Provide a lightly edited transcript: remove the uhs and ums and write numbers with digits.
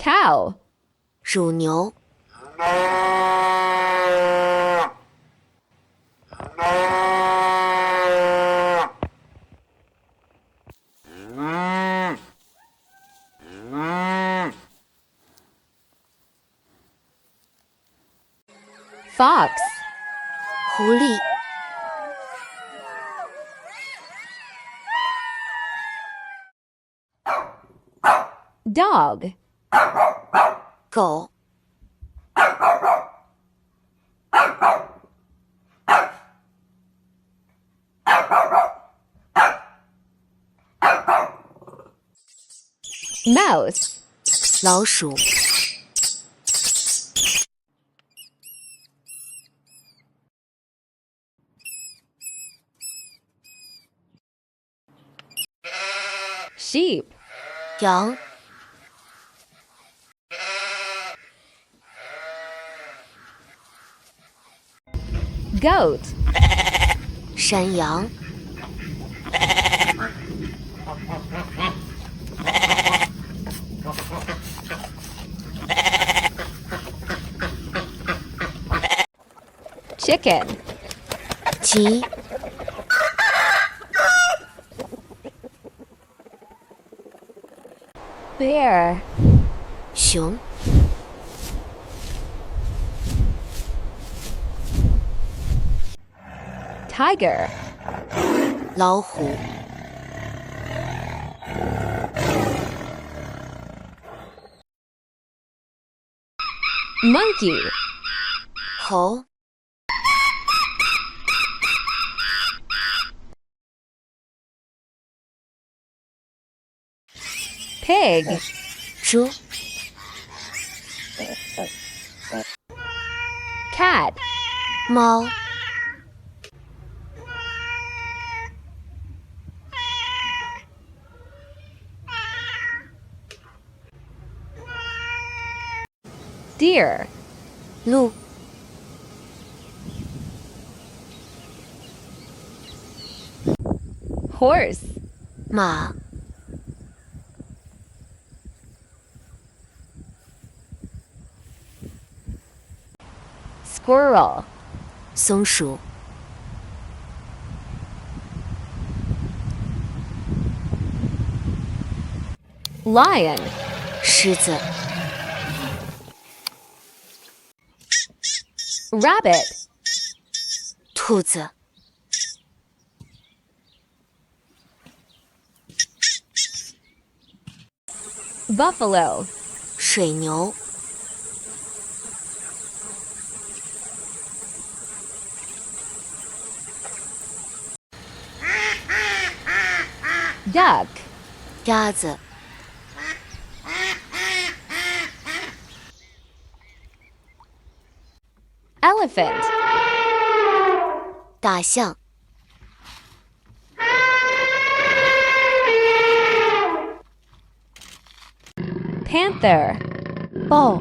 Cow. 乳牛。Fox. 狐狸。Dog. 狗。Mouse. 老鼠。Sheep. 羊。Goat. 山羊。Chicken. 鸡。Bear. 熊。Tiger. 老虎。Monkey. 猴。Pig. 猪。Cat. 猫。Deer. 鹿。Horse. 马。Squirrel. 松鼠。Lion. 狮子。Rabbit. 兔子。Buffalo. 水牛。Duck. 鸭子。Elephant. 大象。Panther. 豹。